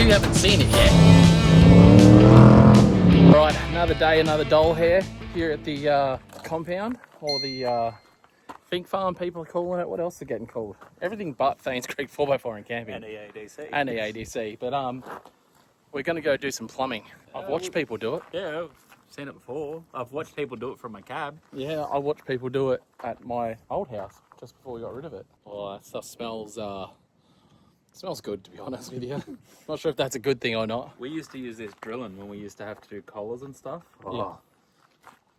you haven't seen it yet. Right, another day, another doll here at the compound, or the Fink farm people are calling it. What else are getting called? Everything but Thanes Creek 4x4 and camping. And EADC. And EADC. But we're going to go do some plumbing. I've watched people do it. Yeah, I've seen it before. I've watched people do it from my cab. Yeah, I watched people do it at my old house just before we got rid of it. Oh, that stuff smells good, to be honest with you. Not sure if that's a good thing or not. We used to use this drilling when we used to have to do collars and stuff. Oh, Yeah.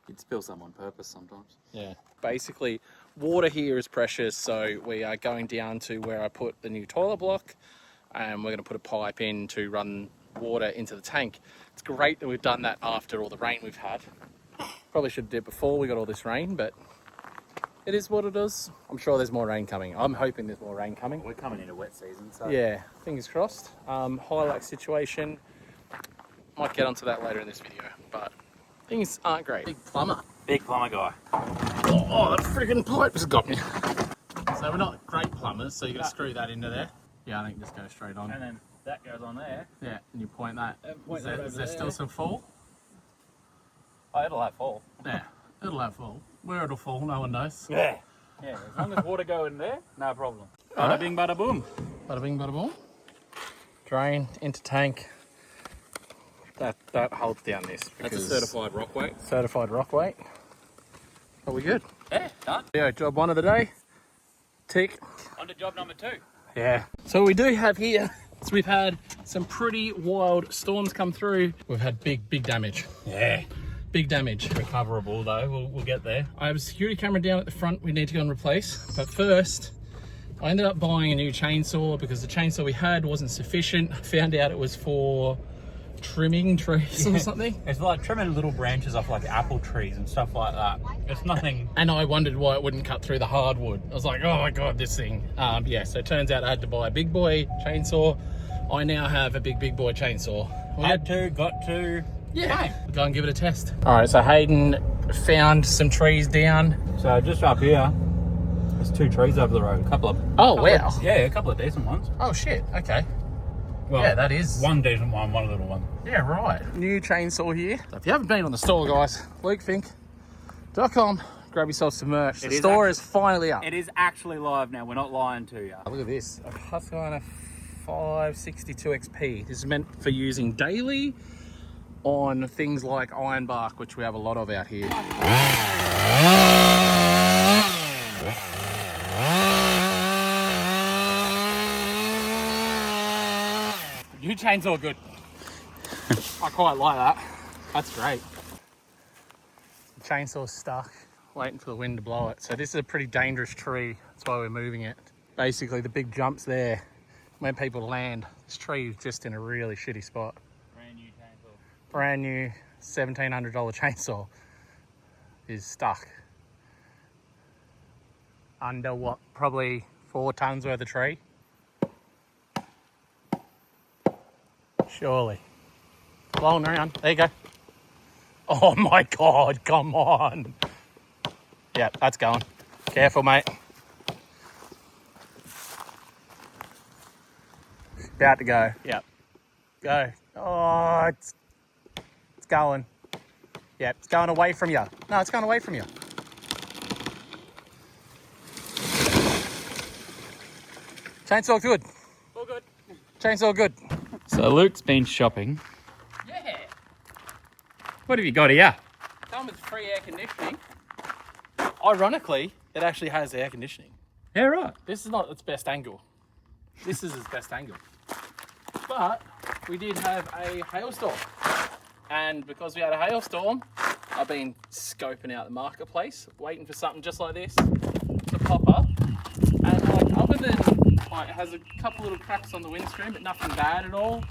You'd spill some on purpose sometimes. Yeah. Basically, water here is precious, so we are going down to where I put the new toilet block, and we're going to put a pipe in to run water into the tank. It's great that we've done that after all the rain we've had. Probably should have did it before we got all this rain, but it is what it is. I'm sure there's more rain coming. I'm hoping there's more rain coming. We're coming into wet season, so... Yeah, fingers crossed. Highlight situation. Might get onto that later in this video, but things aren't great. Big plumber. Big plumber guy. Oh, that freaking pipe has got me. So we're not great plumbers, so you're going to screw that into there. Yeah, I think just go straight on. And then that goes on there. Yeah, and you point that. Point Is there still some fall? Oh, it'll have fall. Yeah, it'll have fall. Where it'll fall, no one knows. Yeah. Yeah, as long as water go in there, no problem. Alright. Bada bing, bada boom. Bada bing, bada boom. Drain into tank. That holds down this. That's a certified rock weight. Certified rock weight. Are we good? Yeah, done. Yeah, job 1 of the day. Tick. On to job number 2. Yeah. So what we do have here is we've had some pretty wild storms come through. We've had big damage. Yeah. Big damage. Recoverable though, we'll get there. I have a security camera down at the front we need to go and replace. But first, I ended up buying a new chainsaw because the chainsaw we had wasn't sufficient. I found out it was for trimming trees or something. It's like trimming little branches off like apple trees and stuff like that. It's nothing. And I wondered why it wouldn't cut through the hardwood. I was like, oh my God, this thing. Yeah, so it turns out I had to buy a big boy chainsaw. I now have a big boy chainsaw. Got to. Yeah, go and give it a test. All right, so Hayden found some trees down. So just up here, there's 2 trees over the road. A couple of A couple of decent ones. Oh shit, okay. Well, yeah, that is. One decent one, one little one. Yeah, right. New chainsaw here. So if you haven't been on the store, guys, LukeFink.com, grab yourself some merch. The store is finally up. It is actually live now, we're not lying to you. Look at this, a Husqvarna 562 XP. This is meant for using daily on things like ironbark, which we have a lot of out here. New chainsaw good. I quite like that. That's great. The chainsaw's stuck, waiting for the wind to blow it. So this is a pretty dangerous tree. That's why we're moving it. Basically, the big jumps there, when people land, this tree is just in a really shitty spot. Brand new chainsaw. Brand new $1,700 chainsaw is stuck under what, probably 4 tons worth of tree. Surely. Blowing around. There you go. Oh my God, come on. Yeah, that's going. Careful, mate. About to go. Yep. Go. Oh, it's going. Yep, it's going away from you. No, it's going away from you. Chainsaw good. All good. Chainsaw good. So Luke's been shopping. Yeah. What have you got here? Come with free air conditioning. Ironically, it actually has air conditioning. Yeah, right. This is not its best angle. This is its best angle. But we did have a hailstorm. And because we had a hailstorm, I've been scoping out the marketplace, waiting for something just like this to pop up. And like, other than it has a couple little cracks on the windscreen, but nothing bad at all.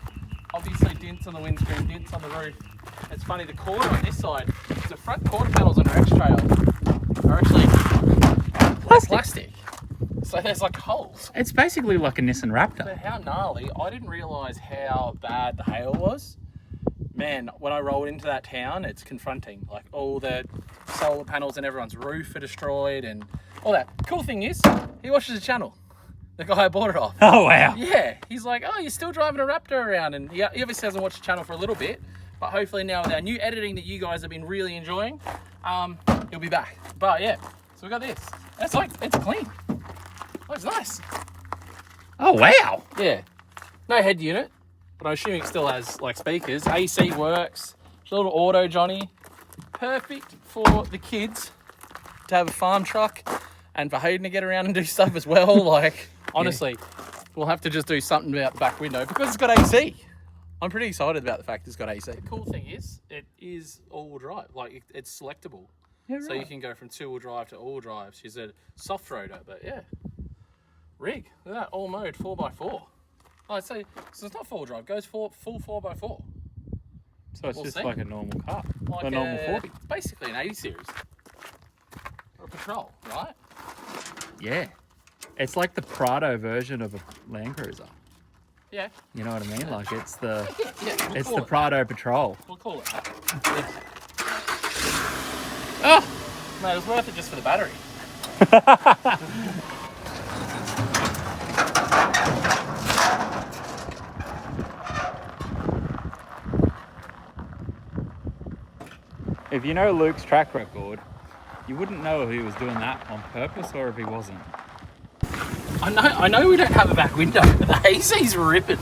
Obviously dents on the windscreen, dents on the roof. It's funny, the quarter on this side, the front quarter panels on our X-Trail are actually plastic. So there's like holes. It's basically like a Nissan Raptor. But how gnarly. I didn't realise how bad the hail was. Man, when I rolled into that town, it's confronting. Like all the solar panels and everyone's roof are destroyed and all that. Cool thing is, he watches the channel. The guy I bought it off. Oh, wow. Yeah, he's like, oh, you're still driving a Raptor around. And he obviously hasn't watched the channel for a little bit, but hopefully now with our new editing that you guys have been really enjoying, he'll be back. But yeah, so we got this. It's like, it's clean. Oh, it's nice. Oh, wow. Yeah, no head unit, but I'm assuming it still has like speakers. AC works. There's a little auto Johnny. Perfect for the kids to have a farm truck and for Hayden to get around and do stuff as well. Like, honestly, we'll have to just do something about the back window because it's got AC. I'm pretty excited about the fact it's got AC. The cool thing is, it is all-wheel drive. Like, it's selectable. Yeah, right. So you can go from two-wheel drive to all-wheel drive. She's a soft roader, but yeah. Rig, look at that, all mode 4x4. Oh, so it's not four-wheel drive, it goes full 4x4. So it's We'll just see. like a normal car. Like a normal 40. It's basically an 80 series. Or a Patrol, right? Yeah. It's like the Prado version of a Land Cruiser. Yeah. You know what I mean? Like it's the Yeah, it's the Prado Patrol. We'll call it that. Yeah. Oh! Mate, it was worth it just for the battery. If you know Luke's track record, you wouldn't know if he was doing that on purpose or if he wasn't. I know we don't have a back window, but the AC's ripping.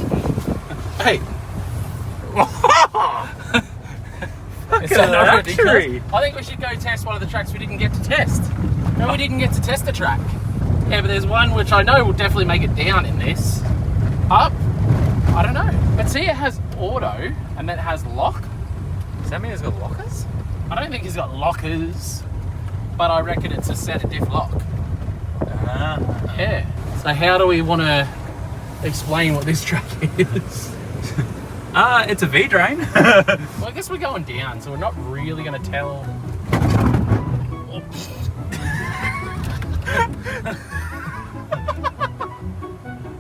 Hey. It's luxury. I think we should go test one of the tracks we didn't get to test. No, we didn't get to test the track. Yeah, but there's one which I know will definitely make it down in this. Up? I don't know. But see, it has auto and then it has lock. Does that mean it's got lockers? I don't think it's got lockers, but I reckon it's a set of diff lock. Yeah. So how do we want to explain what this track is? It's a V-drain. Well, I guess we're going down, so we're not really going to tell.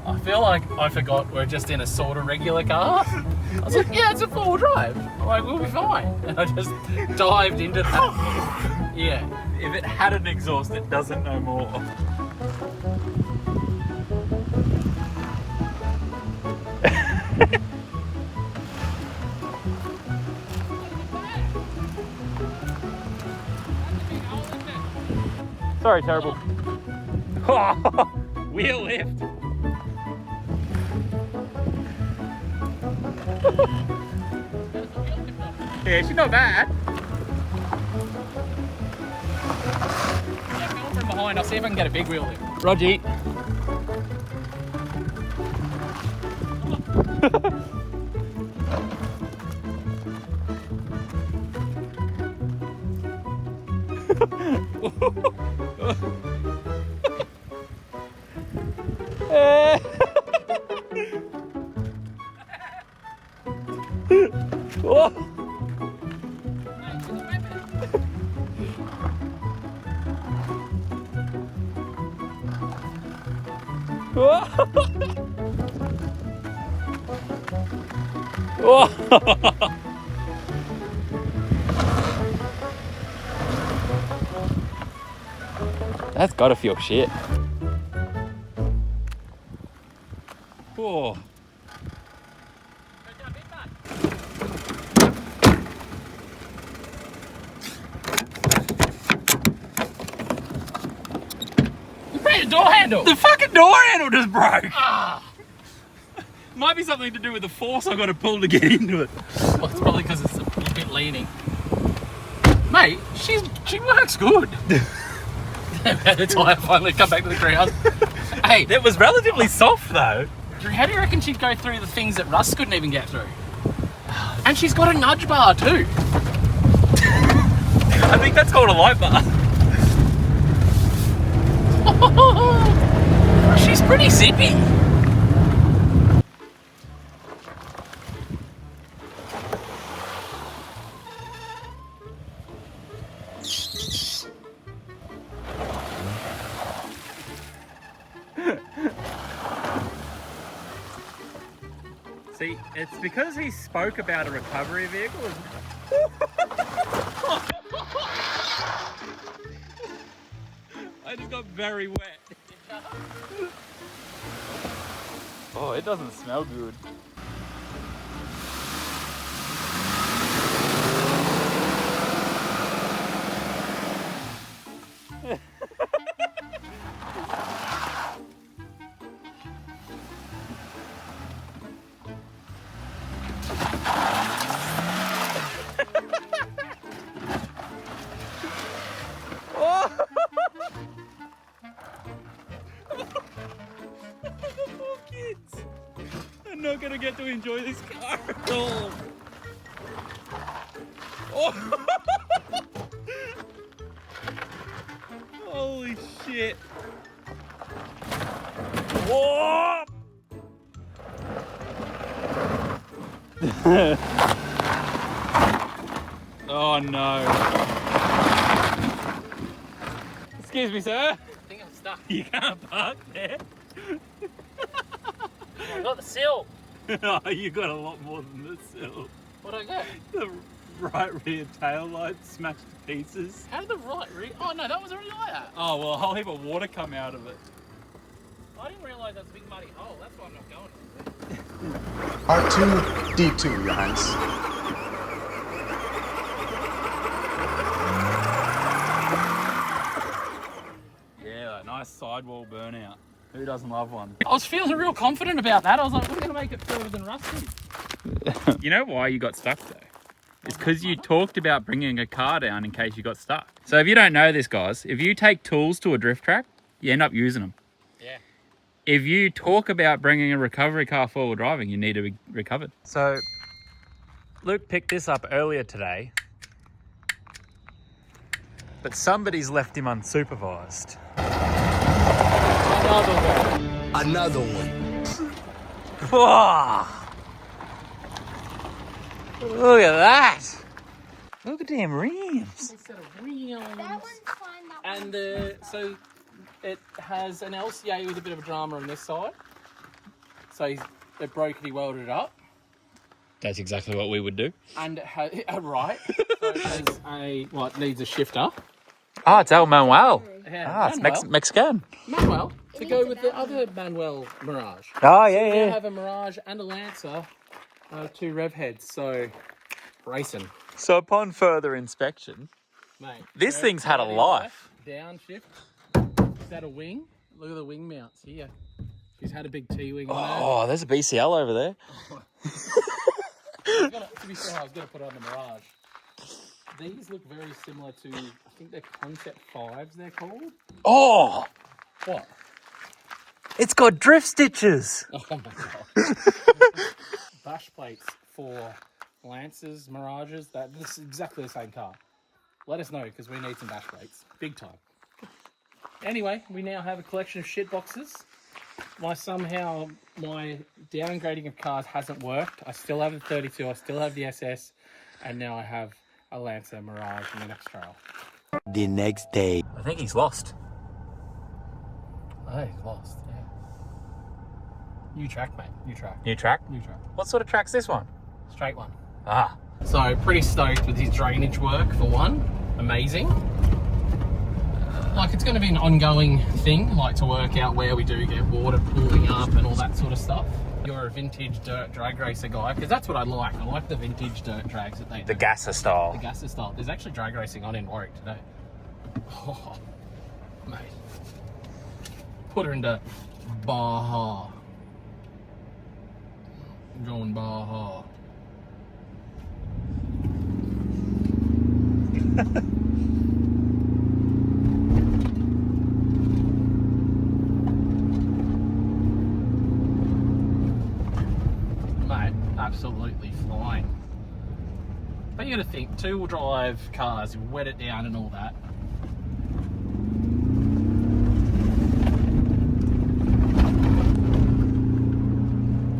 I feel like I forgot we're just in a sort of regular car. I was like, yeah, it's a four-wheel drive. I'm like, we'll be fine. And I just dived into that. Yeah. If it had an exhaust, it doesn't no more. Sorry, terrible. Wheel lift. Yeah, she's not bad. Yeah, going from behind, I'll see if I can get a big wheel lift. Rogie. Oh. That's gotta feel shit. Oh. You break the door handle! The fucking door handle just broke! Ah! Might be something to do with the force I got to pull to get into it. Well, it's probably because it's a bit leaning. Mate, she works good. The tyre finally come back to the ground. Hey, It was relatively soft though. how do you reckon she'd go through the things that Russ couldn't even get through? And she's got a nudge bar too. I think that's called a light bar. She's pretty zippy. See, it's because he spoke about a recovery vehicle. I just got very wet. Oh, it doesn't smell good. I'm not gonna get to enjoy this car at all. Oh. Holy shit. Whoa. Oh no. Excuse me, sir. I think I'm stuck. You can't park there. I got the sill. Oh, you got a lot more than the sill. What did I get? The right rear tail light smashed to pieces. How did the right rear? Oh no, that was already like that. Oh, well, a whole heap of water come out of it. I didn't realise that was a big muddy hole. That's why I'm not going. R2, D2, Your Highness. Yeah, a nice sidewall burnout. Who doesn't love one? I was feeling real confident about that. I was like, we're going to make it further than Rusty. You know why you got stuck though? It's because you talked about bringing a car down in case you got stuck. So if you don't know this, guys, if you take tools to a drift track, you end up using them. Yeah. If you talk about bringing a recovery car forward driving, you need to be recovered. So Luke picked this up earlier today, but somebody's left him unsupervised. Another one. Whoa. Look at that. Look at them rims. Instead of wheels. That one's fine. And so it has an LCA with a bit of a drama on this side. So it broke it, he welded it up. That's exactly what we would do. And it has, right. So it has it needs a shifter. Oh, it's El Manuel. Yeah, It's Manuel. Mexican. Manuel to It go needs with a the Manuel. other Manuel Mirage. Oh, We now yeah. have a Mirage and a Lancer, 2 rev heads, so racing. So upon further inspection, Mate, this rev thing's had a head life. Downshift. Is that a wing? Look at the wing mounts here. She's had a big T-wing on her. Oh, there's a BCL over there. To be fair, I was going to put on the Mirage. These look very similar to, I think they're Concept 5s they're called. Oh, What? it's got drift stitches. Oh my god. Bash plates for Lancers, Mirages, this is exactly the same car. Let us know because we need some bash plates. Big time. Anyway, we now have a collection of shit boxes. Somehow my downgrading of cars hasn't worked. I still have the 32, I still have the SS, and now I have a Lancer, Mirage, and the next trail. The next day. I think he's lost. Oh, he's lost, yeah. New track, mate. New track. New track? New track. What sort of track's this one? Straight one. Ah, So pretty stoked with his drainage work for one. Amazing. Like it's going to be an ongoing thing, like to work out where we do get water pooling up and all that sort of stuff. You're a vintage dirt drag racer guy, because that's what I like. I like the vintage dirt drags that they do. the gasser style. The Gasser style. There's actually drag racing on in Warwick today. Oh, mate. Put her into Baja. Going Baja. Mate, absolutely flying. But you gotta think, 2-wheel drive cars, you wet it down and all that.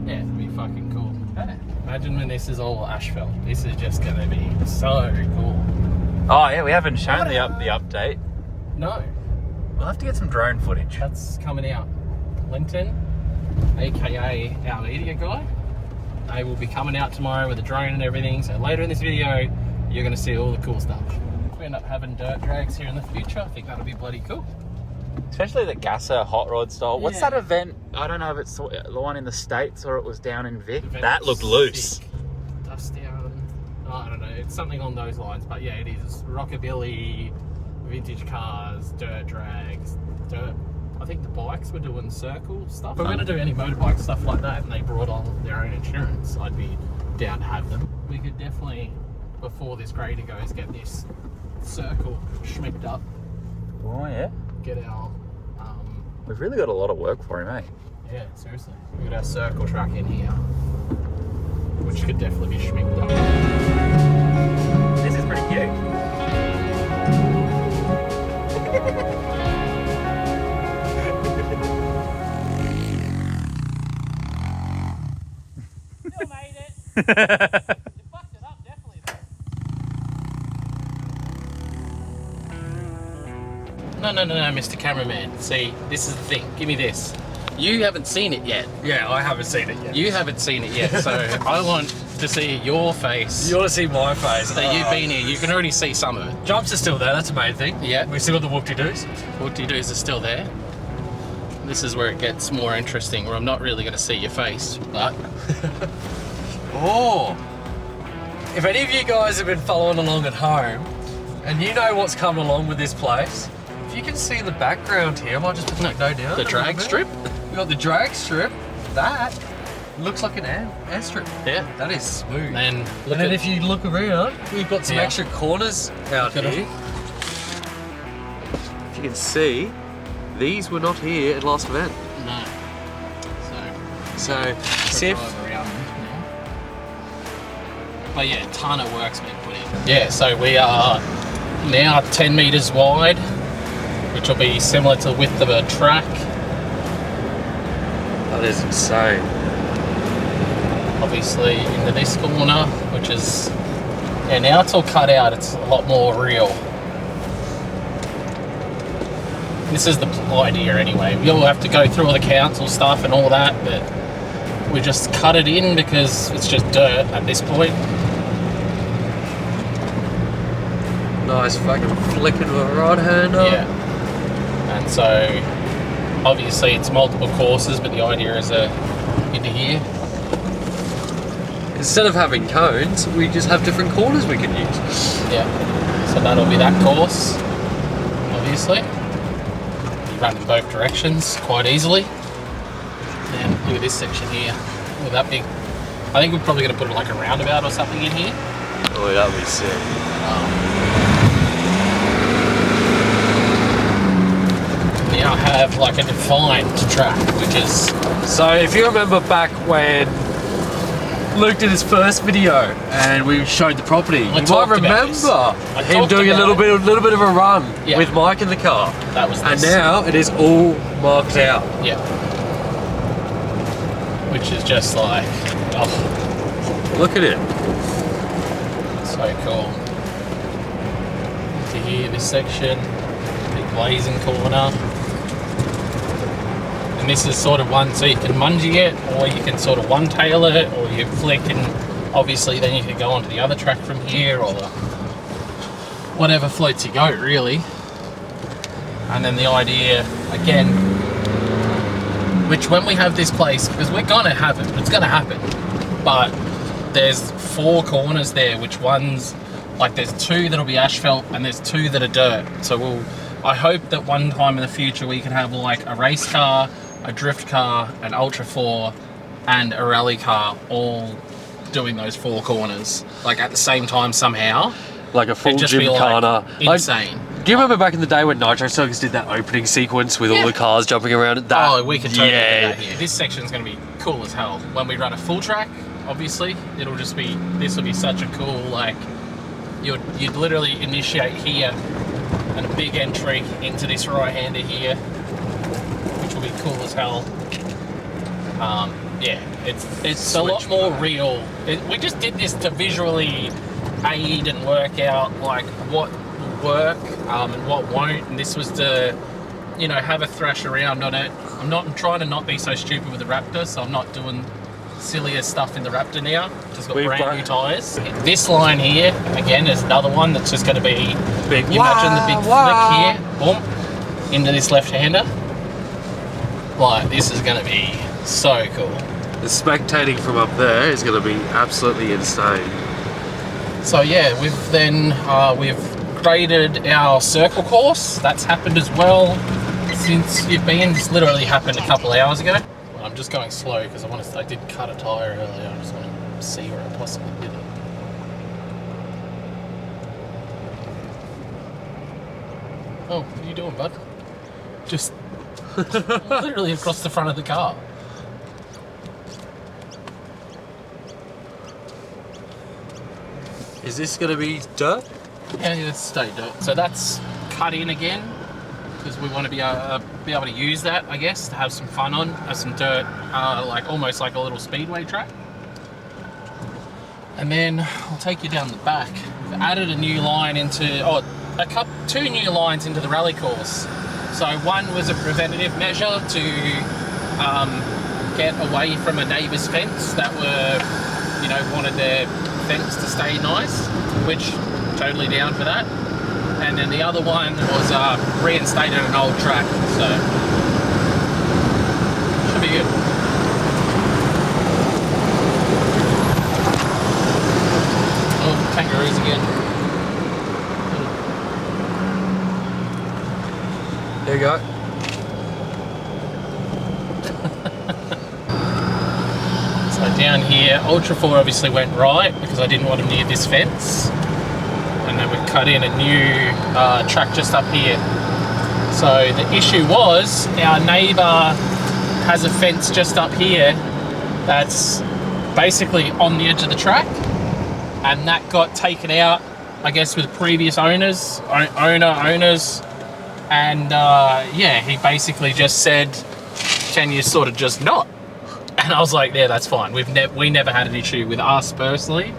Yeah, it'd be fucking cool. Hey, imagine when this is all asphalt. This is just gonna be so cool. Oh yeah, we haven't shown the update. No, We'll have to get some drone footage. that's coming out. Linton, aka our media guy, they will be coming out tomorrow with a drone and everything. So later in this video, you're going to see all the cool stuff. If we end up having dirt drags here in the future, I think that'll be bloody cool. Especially the Gasser hot rod style. What's Yeah. that event? I don't know if it's the one in the States or it was down in Vic. Event That looked sick. loose. Dust down. Oh, I don't know. It's something on those lines. But yeah, it is. Rockabilly, vintage cars, dirt drags, dirt. I think the bikes were doing circle stuff. If we're going to do any motorbike stuff like that and they brought on their own insurance, I'd be down to have them. We could definitely, before this grader goes, get this circle schmicked up. Oh, yeah. Get our, We've really got a lot of work for him, eh? yeah, seriously. We got our circle track in here, which could definitely be schmicked up. This is pretty cute. Still made it. You fucked it up, definitely. No, Mr. Cameraman. See, this is the thing. Give me this. You haven't seen it yet. Yeah, I haven't seen it yet. You haven't seen it yet, so I want to see your face. You want to see my face? So you've been here. You can already see some of it. Jumps are still there, that's the main thing. Yeah. We still got the whoop-de-doos. What-de-doos are still there. This is where it gets more interesting, where I'm not really going to see your face, but... Oh! If any of you guys have been following along at home, and you know what's coming along with this place, if you can see in the background here, I might just put the window down. The drag strip? We got the drag strip. That looks like an air strip. Yeah. That is smooth. And look And then at... if you look around, we've got some Yeah. extra corners out Look at here. If you can see, these were not here at last event. No. So, see if... drive around now. But yeah, a ton of work's been put in. Yeah, so we are now 10 metres wide, which will be similar to the width of a track. That is insane. Obviously into this corner, which is... Yeah, now it's all cut out, it's a lot more real. This is the idea anyway. You'll have to go through all the council stuff and all that, but we just cut it in because it's just dirt at this point. Nice fucking flicking of a right hander. Yeah. And so, obviously it's multiple courses, but the idea is into here. Instead of having cones, we just have different corners we can use. Yeah. So that'll be that course, obviously. You run in both directions quite easily. And look at this section here. With that big... I think we're probably going to put like a roundabout or something in here. Oh, that would be sick. Now have like a defined track, which is... So if you remember back when Luke did his first video and we showed the property, you might talked about remember this. I him talked doing a about little bit of a run Yeah. with Mike in the car. That was And this. now it is all marked out. Yeah. Which is just like... Oh, Look at it. so cool. To here, this section, big blazing corner. And this is sort of one, so you can mungie it, or you can sort of one-tail it, or you flick and obviously then you can go onto the other track from here, or whatever floats your goat, really. And then the idea, again, which when we have this place, because we're gonna have it, it's gonna happen, but there's 4 corners there, which one's, like there's 2 that'll be asphalt and there's 2 that are dirt. So I hope that one time in the future we can have like a race car, a drift car, an Ultra 4 and a rally car all doing those 4 corners, like at the same time somehow. Like a full It'd just be gymkhana. like insane. Do you remember back in the day when Nitro Circus did that opening sequence with all the cars jumping around? That, We can totally do that here. This section's going to be cool as hell. When we run a full track, obviously, it'll just be, this will be such a cool, like, you'd literally initiate here and a big entry into this right-hander here, which will be cool as hell. Yeah, it's a lot more real. We just did this to visually aid and work out like what will work and what won't, and this was to, you know, have a thrash around on it. I'm trying to not be so stupid with the Raptor, so I'm not doing sillier stuff in the Raptor now. Just got brand new tyres. This line here, again, is another one that's just going to be, big. you imagine the big flick here, boom. into this left-hander. Like, this is gonna be so cool. The spectating from up there is going to be absolutely insane. So yeah, we've graded our circle course. That's happened as well since you've been. This literally happened a couple of hours ago. Well, I'm just going slow because I did cut a tyre earlier. I just want to see where I possibly did it. Oh, what are you doing, bud? Just literally across the front of the car. Is this going to be dirt? Yeah, it's stay dirt. So that's cut in again because we want to be able to use that, I guess, to have some fun on, have some dirt, like almost like a little speedway track. And then I'll take you down the back. We've added a new line into, two new lines into the rally course. So one was a preventative measure to get away from a neighbour's fence that wanted their fence to stay nice, which totally down for that. And then the other one was reinstated an old track, so should be good. Oh, kangaroos again. There you go. So down here, Ultra 4 obviously went right because I didn't want them near this fence. And then we cut in a new track just up here. So the issue was our neighbour has a fence just up here that's basically on the edge of the track, and that got taken out, I guess, with previous owners, and yeah, he basically just said, can you sort of just not? And I was like, yeah, that's fine. We never had an issue with us personally,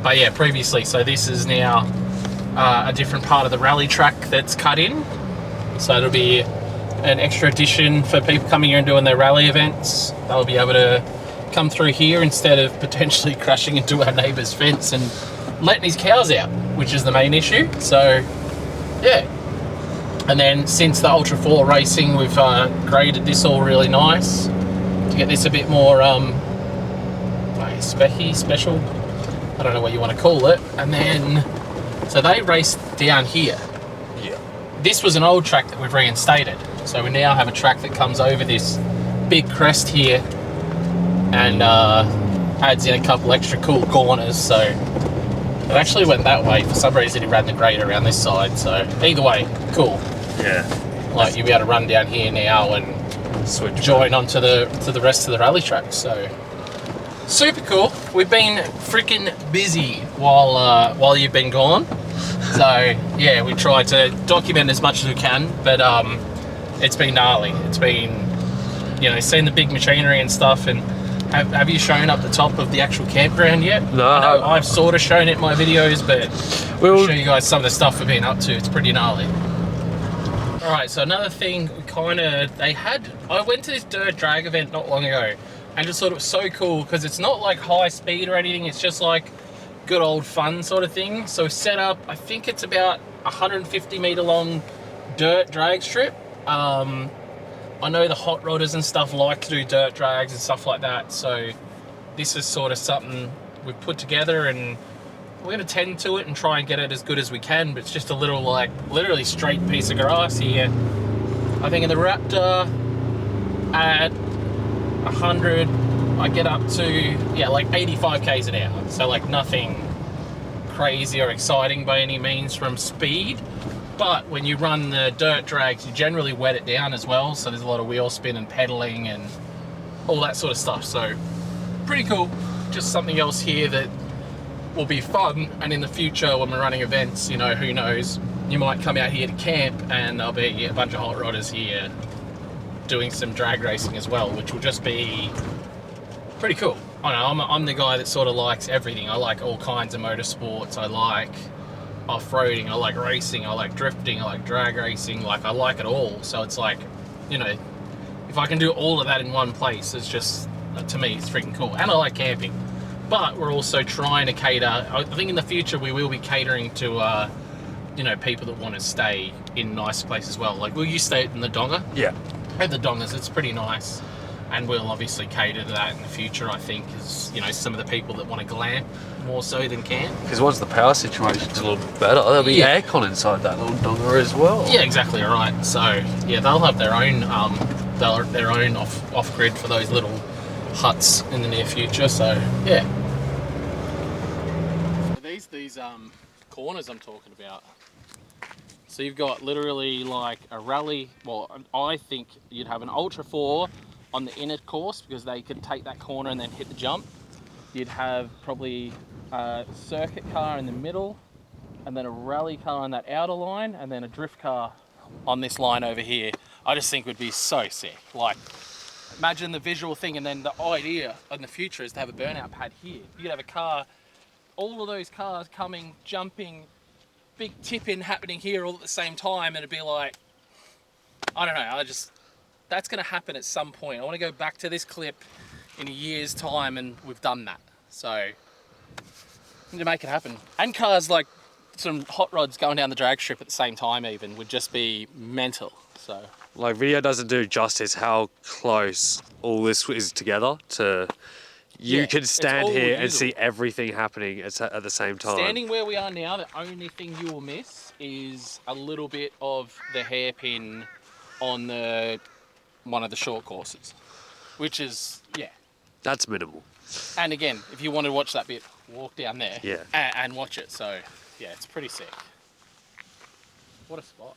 but yeah, previously. So this is now a different part of the rally track that's cut in. So it'll be an extra addition for people coming here and doing their rally events. They'll be able to come through here instead of potentially crashing into our neighbour's fence and letting his cows out, which is the main issue. So yeah. And then since the Ultra 4 racing, we've graded this all really nice to get this a bit more special. I don't know what you want to call it. And then, so they raced down here. Yeah. This was an old track that we've reinstated. So we now have a track that comes over this big crest here and adds in a couple extra cool corners. So it actually went that way. For some reason, he ran the grade around this side. So either way, cool. Yeah. Like you'll be able to run down here now and join onto the rest of the rally track. So super cool. We've been freaking busy while you've been gone. So yeah, we try to document as much as we can, but it's been gnarly. It's been, seeing the big machinery and stuff. And have you shown up the top of the actual campground yet? No. I know I've sort of shown it in my videos, but I'll show you guys some of the stuff we've been up to. It's pretty gnarly. All right, so another thing, I went to this dirt drag event not long ago and just thought it was so cool because it's not like high speed or anything, it's just like good old fun sort of thing. So set up, I think it's about 150 meter long dirt drag strip. I know the hot rodders and stuff like to do dirt drags and stuff like that, so this is sort of something we've put together, and we're going to tend to it and try and get it as good as we can, but it's just a little, like, literally straight piece of grass here. I think in the Raptor at 100, I get up to, yeah, like 85 k's an hour. So, like, nothing crazy or exciting by any means from speed. But when you run the dirt drags, you generally wet it down as well. So there's a lot of wheel spin and pedaling and all that sort of stuff. So pretty cool. Just something else here that will be fun, and in the future when we're running events, who knows, you might come out here to camp and there'll be a bunch of hot rodders here doing some drag racing as well, which will just be pretty cool. I know, I'm the guy that sort of likes everything. I like all kinds of motorsports. I like off-roading, I like racing, I like drifting, I like drag racing, like I like it all. So it's like, if I can do all of that in one place, it's just, to me, it's freaking cool. And I like camping. But we're also trying to cater, I think in the future we will be catering to you know, people that want to stay in nice places as well. Like, will you stay in the Donga? Yeah. At the Dongas, it's pretty nice. And we'll obviously cater to that in the future, I think, as, you know, some of the people that want to glamp more so than camp. Because once the power situation's a little bit better, there'll be aircon inside that little donga as well. Yeah, exactly right. So yeah, they'll have their own off grid for those little huts in the near future. So yeah. These corners I'm talking about. So you've got literally like a rally. Well, I think you'd have an Ultra 4 on the inner course because they could take that corner and then hit the jump. You'd have probably a circuit car in the middle, and then a rally car on that outer line, and then a drift car on this line over here. I just think would be so sick. Like, imagine the visual thing, and then the idea in the future is to have a burnout pad here. You could have a car, all of those cars coming, jumping, big tip-in happening here all at the same time, and it'd be like, I don't know, that's gonna happen at some point. I wanna go back to this clip in a year's time and we've done that. So, I need to make it happen. And cars like some hot rods going down the drag strip at the same time even would just be mental, so. Like, video doesn't do justice how close all this is together to... You could stand here and see everything happening at the same time. Standing where we are now, the only thing you will miss is a little bit of the hairpin on one of the short courses, which is, yeah. That's minimal. And again, if you want to watch that bit, walk down there Yeah. and watch it. So, yeah, it's pretty sick. What a spot.